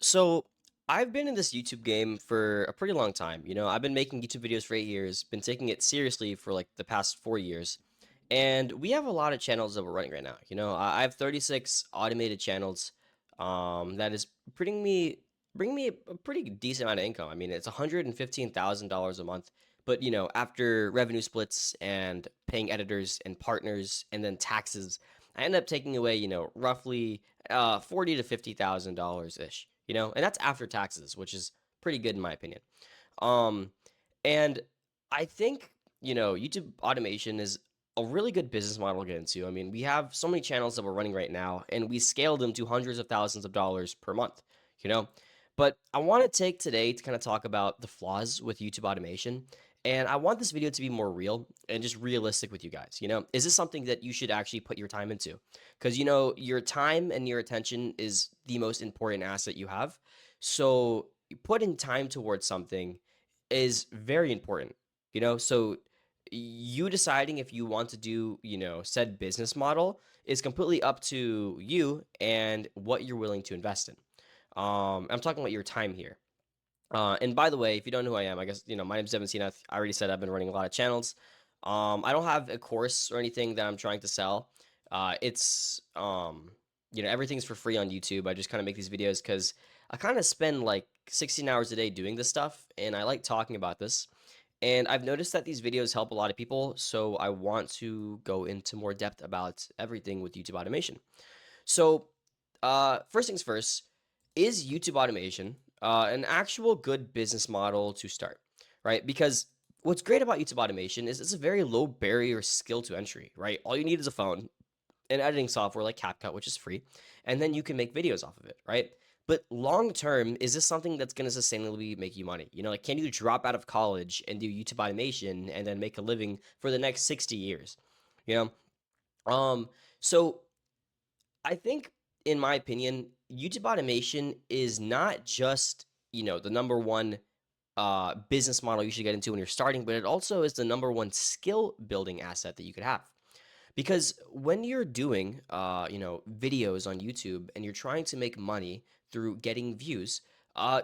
So I've been in this YouTube game for a pretty long time. I've been making YouTube videos for 8 years, been taking it seriously for like the past 4 years. And we have a lot of channels that we're running right now. I have 36 automated channels. That is bringing me a pretty decent amount of income. I mean, it's $115,000 a month. But after revenue splits and paying editors and partners and then taxes, I end up taking away, roughly $40 to $50,000 ish, and that's after taxes, which is pretty good in my opinion. Um, and I think, YouTube automation is a really good business model to get into. I mean, we have so many channels that we're running right now, and we scale them to hundreds of thousands of dollars per month, you know. But I want to take today to kind of talk about the flaws with YouTube automation. And I want this video to be more real and just realistic with you guys. Is this something that you should actually put your time into? Because, your time and your attention is the most important asset you have. So putting time towards something is very important, so you deciding if you want to do, said business model is completely up to you and what you're willing to invest in. I'm talking about your time here. And by the way, if you don't know who I am, I guess, my name's 17. I already said I've been running a lot of channels. I don't have a course or anything that I'm trying to sell. It's, everything's for free on YouTube. I just kind of make these videos because I kind of spend like 16 hours a day doing this stuff, and I like talking about this. And I've noticed that these videos help a lot of people, so I want to go into more depth about everything with YouTube automation. So, first things first, is YouTube automation an actual good business model to start, right? Because what's great about YouTube automation is it's a very low barrier skill to entry, right? All you need is a phone and editing software like CapCut, which is free, and then you can make videos off of it, right? But long term, is this something that's going to sustainably make you money? Like, can you drop out of college and do YouTube automation and then make a living for the next 60 years? You so I think, in my opinion, YouTube automation is not just, the number one business model you should get into when you're starting, but it also is the number one skill building asset that you could have. Because when you're doing, videos on YouTube and you're trying to make money through getting views,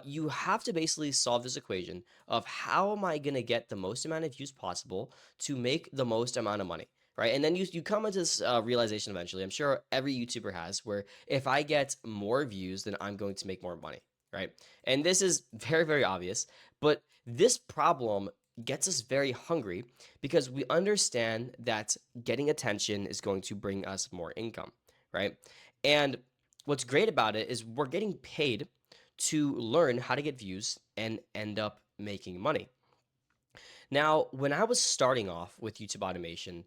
you have to basically solve this equation of how am I going to get the most amount of views possible to make the most amount of money, right? And then you come into this realization eventually. I'm sure every YouTuber has, where if I get more views, then I'm going to make more money, right? And this is very, very obvious, but this problem gets us very hungry because we understand that getting attention is going to bring us more income, right? And what's great about it is we're getting paid to learn how to get views and end up making money. Now, when I was starting off with YouTube automation,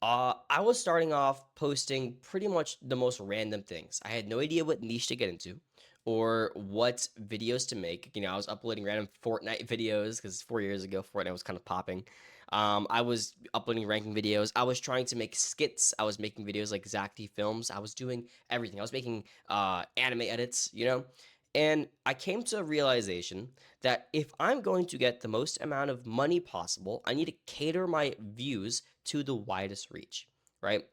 I was starting off posting pretty much the most random things. I had no idea what niche to get into or what videos to make. I was uploading random Fortnite videos because 4 years ago, Fortnite was kind of popping. I was uploading ranking videos. I was trying to make skits. I was making videos like Zacty Films. I was doing everything. I was making anime edits, And I came to a realization that if I'm going to get the most amount of money possible, I need to cater my views to the widest reach, right?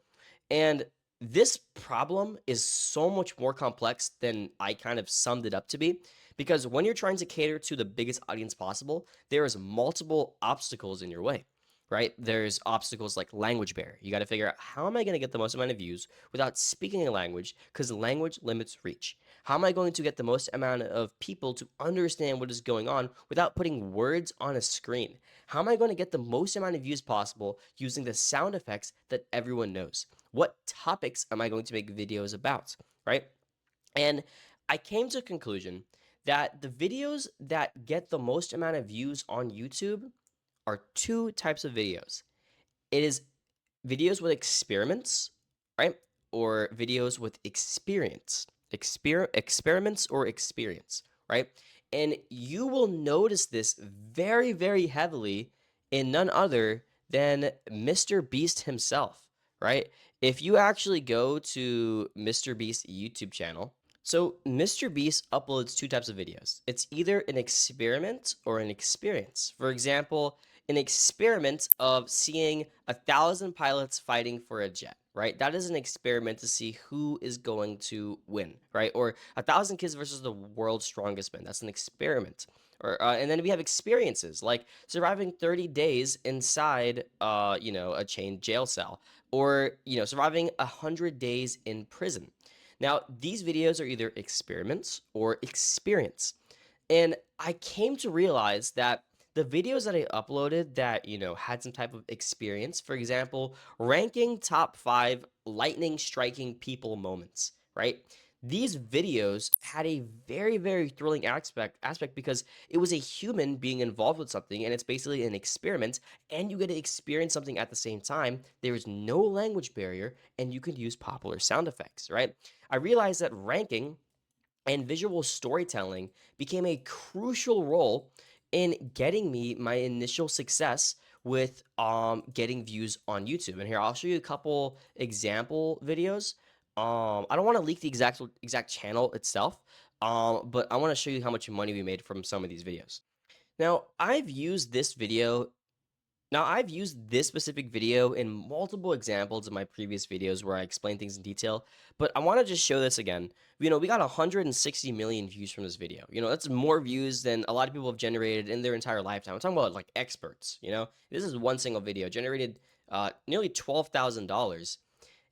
And this problem is so much more complex than I kind of summed it up to be, because when you're trying to cater to the biggest audience possible, there is multiple obstacles in your way, right? There's obstacles like language barrier. You got to figure out, how am I going to get the most amount of views without speaking a language, because language limits reach. How am I going to get the most amount of people to understand what is going on without putting words on a screen? How am I going to get the most amount of views possible using the sound effects that everyone knows? What topics am I going to make videos about, right? And I came to a conclusion that the videos that get the most amount of views on YouTube are two types of videos. It is videos with experiments, right? Or videos with experience. Experiments or experience, right? And you will notice this very, very heavily in none other than Mr. Beast himself, right? If you actually go to Mr. Beast's YouTube channel, so Mr. Beast uploads two types of videos. It's either an experiment or an experience. For example, an experiment of seeing 1,000 pilots fighting for a jet, right? That is an experiment to see who is going to win, right? Or 1,000 kids versus the world's strongest man. That's an experiment. And then we have experiences like surviving 30 days inside, a chained jail cell, or surviving 100 days in prison. Now, these videos are either experiments or experience. And I came to realize that the videos that I uploaded that, had some type of experience, for example, ranking top 5 lightning striking people moments, right? These videos had a very, very thrilling aspect because it was a human being involved with something, and it's basically an experiment, and you get to experience something at the same time. There is no language barrier, and you can use popular sound effects, right? I realized that ranking and visual storytelling became a crucial role in getting me my initial success with getting views on YouTube. And here I'll show you a couple example videos. I don't want to leak the exact channel itself, but I want to show you how much money we made from some of these videos. Now, I've used this specific video in multiple examples of my previous videos where I explain things in detail, but I want to just show this again. We got 160 million views from this video. That's more views than a lot of people have generated in their entire lifetime. I'm talking about like experts. This is one single video generated nearly $12,000,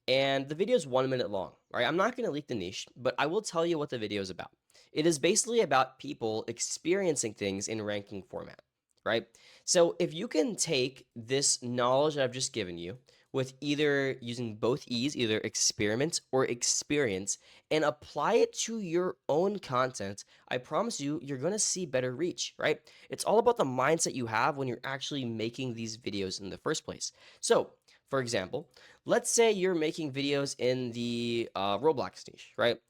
and the video is 1 minute long. Right? I'm not going to leak the niche, but I will tell you what the video is about. It is basically about people experiencing things in ranking format, right? So if you can take this knowledge that I've just given you with either using both E's, either experiment or experience, and apply it to your own content, I promise you, you're going to see better reach, right? It's all about the mindset you have when you're actually making these videos in the first place. So, for example, let's say you're making videos in the Roblox niche, right?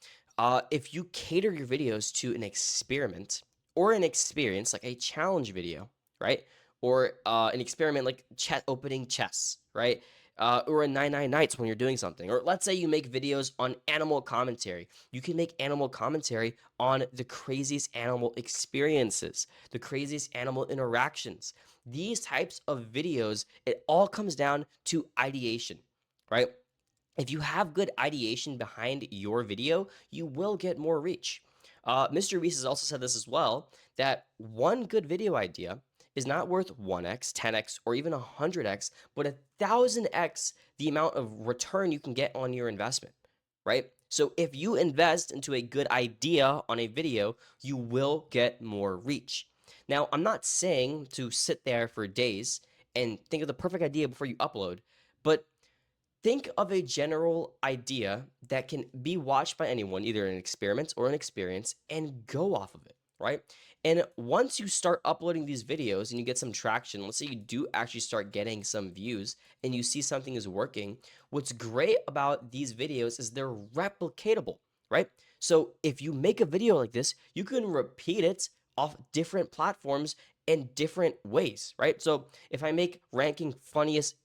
If you cater your videos to an experiment or an experience, like a challenge video, right? Or an experiment like opening chess, right? Or a 99 nights when you're doing something. Or let's say you make videos on animal commentary. You can make animal commentary on the craziest animal experiences, the craziest animal interactions. These types of videos, it all comes down to ideation, right? If you have good ideation behind your video, you will get more reach. Mr. Reese has also said this as well, that one good video idea is not worth 1x, 10x, or even 100x, but 1,000x the amount of return you can get on your investment, right? So if you invest into a good idea on a video, you will get more reach. Now, I'm not saying to sit there for days and think of the perfect idea before you upload, but think of a general idea that can be watched by anyone, either an experiment or an experience, and go off of it, right? And once you start uploading these videos and you get some traction, let's say you do actually start getting some views and you see something is working, what's great about these videos is they're replicatable, right? So if you make a video like this, you can repeat it off different platforms in different ways, right? So if I make ranking funniest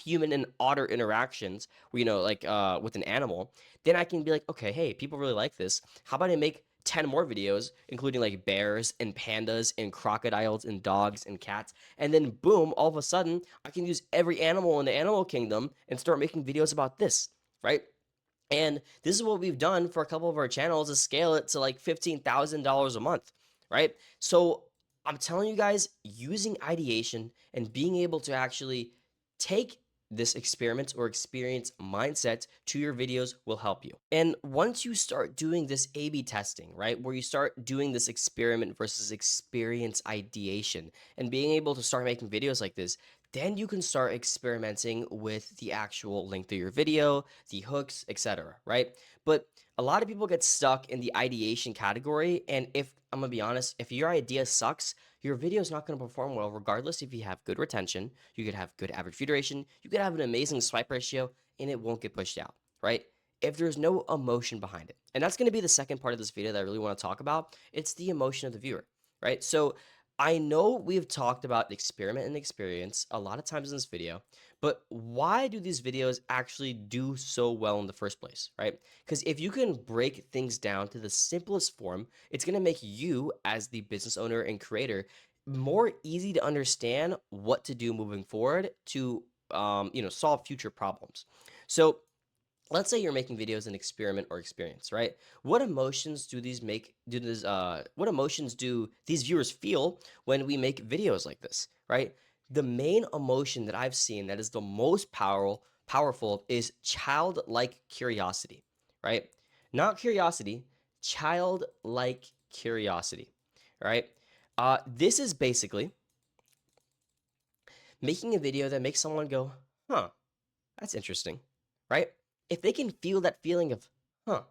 human and otter interactions, where, like with an animal, then I can be like, okay, hey, people really like this. How about I make 10 more videos, including like bears and pandas and crocodiles and dogs and cats. And then boom, all of a sudden, I can use every animal in the animal kingdom and start making videos about this, right? And this is what we've done for a couple of our channels to scale it to like $15,000 a month, right? So I'm telling you guys, using ideation and being able to actually take this experiment or experience mindset to your videos will help you. And once you start doing this A/B testing, right, where you start doing this experiment versus experience ideation and being able to start making videos like this, then you can start experimenting with the actual length of your video, the hooks, etc., right? But a lot of people get stuck in the ideation category, and if I'm gonna be honest, if your idea sucks, your video is not going to perform well, regardless if you have good retention, you could have good average view duration, you could have an amazing swipe ratio, and it won't get pushed out, right? If there's no emotion behind it. And that's going to be the second part of this video that I really want to talk about. It's the emotion of the viewer, right? So I know we've talked about experiment and experience a lot of times in this video, but why do these videos actually do so well in the first place, right? Because if you can break things down to the simplest form, it's going to make you, as the business owner and creator, more easy to understand what to do moving forward to solve future problems. So let's say you're making videos in experiment or experience, right? What emotions do these make do this what emotions do these viewers feel when we make videos like this, right? The main emotion that I've seen that is the most powerful is childlike curiosity, right? Not curiosity, childlike curiosity, right? This is basically making a video that makes someone go, huh, that's interesting, right? If they can feel that feeling of, huh,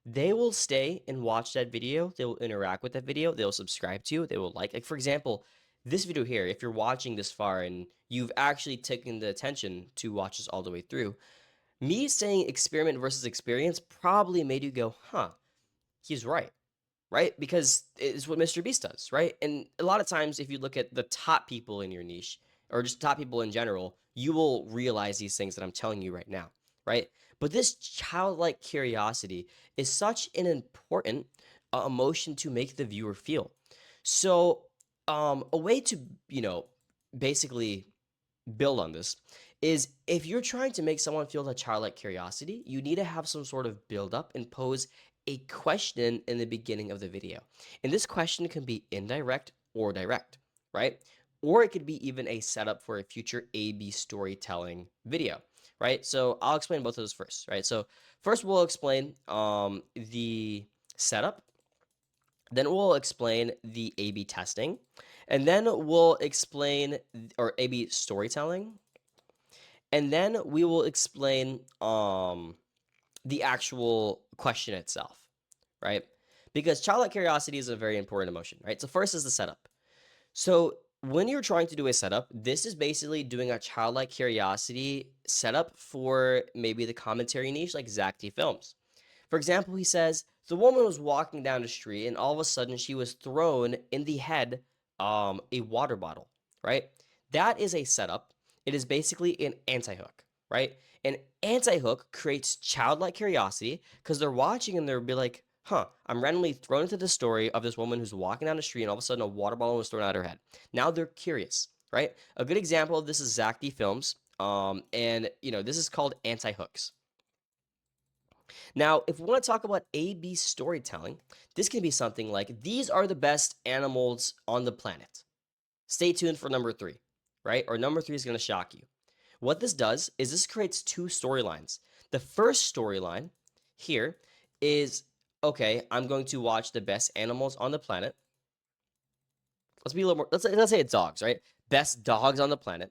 they will stay and watch that video. They will interact with that video. They'll subscribe to it. They will like, for example, this video here. If you're watching this far and you've actually taken the attention to watch this all the way through, me saying experiment versus experience probably made you go, huh, he's right, right? Because it's what Mr. Beast does, right? And a lot of times, if you look at the top people in your niche or just top people in general, you will realize these things that I'm telling you right now, right? But this childlike curiosity is such an important emotion to make the viewer feel. So, a way to, you know, basically build on this is if you're trying to make someone feel that childlike curiosity, you need to have some sort of build up and pose a question in the beginning of the video. And this question can be indirect or direct, right? Or it could be even a setup for a future A/B storytelling video, right? So I'll explain both of those first, right? So first we'll explain the setup, then we'll explain the A/B testing, and then we'll explain or A/B storytelling, and then we will explain the actual question itself, right? Because childlike curiosity is a very important emotion, right? So first is the setup. So when you're trying to do a setup, this is basically doing a childlike curiosity setup for maybe the commentary niche like Zach T Films. For example, he says the woman was walking down the street and all of a sudden she was thrown in the head a water bottle, right? That is a setup. It is basically an anti-hook, right? An anti-hook creates childlike curiosity because they're watching and they'll be like, huh, I'm randomly thrown into the story of this woman who's walking down the street and all of a sudden a water bottle was thrown out of her head. Now they're curious, right? A good example of this is Zach D Films. And you know, this is called anti-hooks. Now, if we want to talk about A/B storytelling, this can be something like these are the best animals on the planet. Stay tuned for number 3, right? Or number 3 is going to shock you. What this does is this creates 2 storylines. The first storyline here is okay, I'm going to watch the best animals on the planet. Let's be a little more, let's say it's dogs, right? Best dogs on the planet.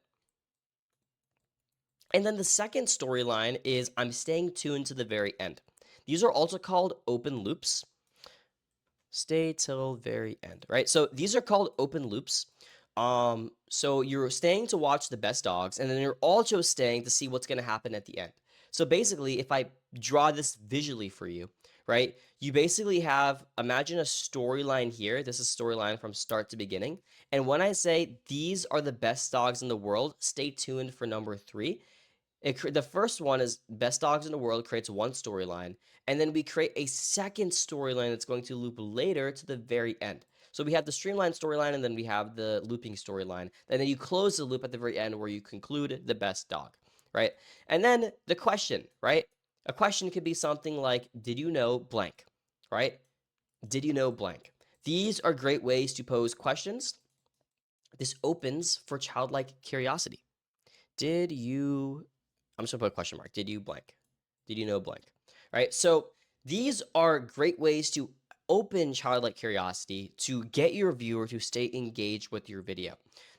And then the second storyline is I'm staying tuned to the very end. These are also called open loops. Stay till very end, right? So these are called open loops. So you're staying to watch the best dogs, and then you're also staying to see what's going to happen at the end. So basically, if I draw this visually for you, right? You basically have imagine a storyline here. This is storyline from start to beginning. And when I say these are the best dogs in the world, stay tuned for number 3. The first one is best dogs in the world creates one storyline, and then we create a second storyline that's going to loop later to the very end. So we have the streamlined storyline, and then we have the looping storyline, and then you close the loop at the very end where you conclude the best dog, right? And then the question, right? A question could be something like, "Did you know blank?" Right? Did you know blank? These are great ways to pose questions. This opens for childlike curiosity. Did you I'm just gonna put a question mark. Did you blank? Did you know blank? Right? So these are great ways to open childlike curiosity to get your viewer to stay engaged with your video.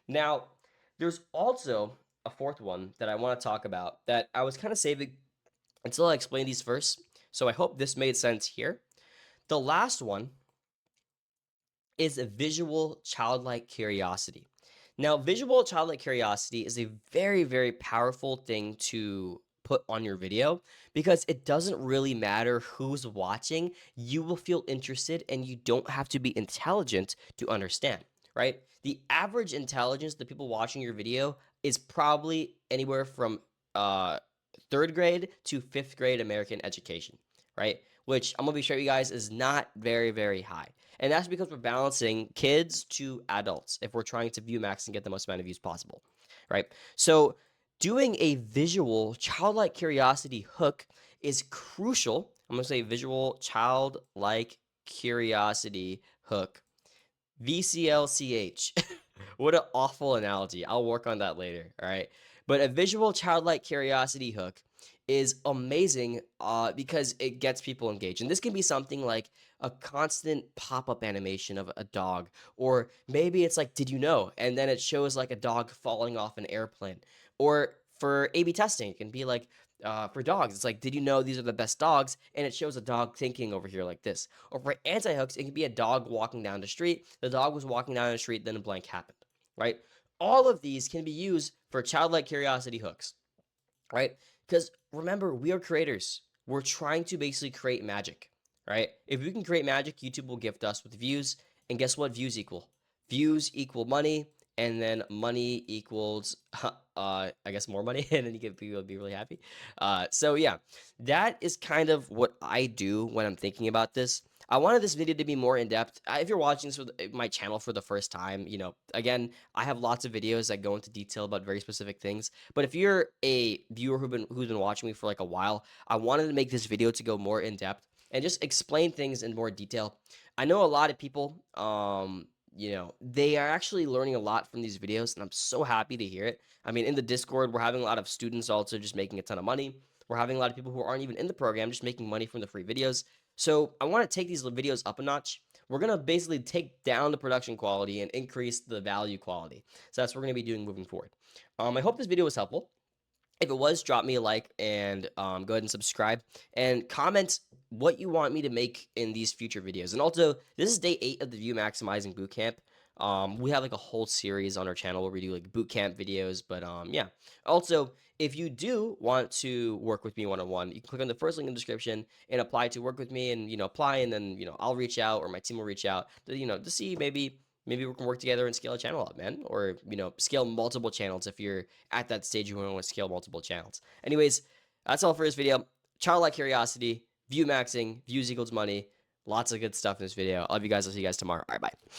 Now, there's also a fourth one that I want to talk about that I was kind of saving until I explain these first. So I hope this made sense here. The last one is a visual childlike curiosity. Now, visual childlike curiosity is a very, very powerful thing to put on your video because it doesn't really matter who's watching. You will feel interested and you don't have to be intelligent to understand, right? The average intelligence the people watching your video is probably anywhere from uh, third grade to fifth grade American education, right? Which I'm gonna be sure you guys is not very, very high. And that's because we're balancing kids to adults if we're trying to view max and get the most amount of views possible, right? So doing a visual childlike curiosity hook is crucial. I'm gonna say visual childlike curiosity hook. VCLCH. What an awful analogy. I'll work on that later. All right. But a visual childlike curiosity hook is amazing because it gets people engaged. And this can be something like a constant pop up animation of a dog, or maybe it's like, did you know? And then it shows like a dog falling off an airplane. Or for A B testing, it can be like, for dogs, it's like, did you know these are the best dogs? And it shows a dog thinking over here like this. Or for anti-hooks, it can be a dog walking down the street. The dog was walking down the street, then a blank happened, right? All of these can be used for childlike curiosity hooks, right? Because remember, we are creators. We're trying to basically create magic, right? If we can create magic, YouTube will gift us with views. And guess what views equal? Views equal money, and then money equals, I guess, more money, and then you get people be really happy. So yeah, that is kind of what I do when I'm thinking about this. I wanted this video to be more in depth. If you're watching this with my channel for the first time, again, I have lots of videos that go into detail about very specific things. But if you're a viewer who's been watching me for like a while, I wanted to make this video to go more in depth and just explain things in more detail. I know a lot of people, they are actually learning a lot from these videos, and I'm so happy to hear it. I mean, in the Discord, we're having a lot of students also just making a ton of money. We're having a lot of people who aren't even in the program just making money from the free videos. So I want to take these videos up a notch. We're going to basically take down the production quality and increase the value quality. So that's what we're going to be doing moving forward. I hope this video was helpful. If it was, drop me a like and go ahead and subscribe and comment what you want me to make in these future videos. And also, this is day 8 of the View Maximizing Bootcamp. We have like a whole series on our channel where we do like bootcamp videos. But yeah. Also, if you do want to work with me one-on-one, you can click on the first link in the description and apply to work with me, and apply, and then I'll reach out, or my team will reach out to see maybe we can work together and scale a channel up, man. Or scale multiple channels if you're at that stage you want to scale multiple channels. Anyways, that's all for this video. Childlike curiosity, view maxing, views equals money. Lots of good stuff in this video. I love you guys. I'll see you guys tomorrow. All right, bye.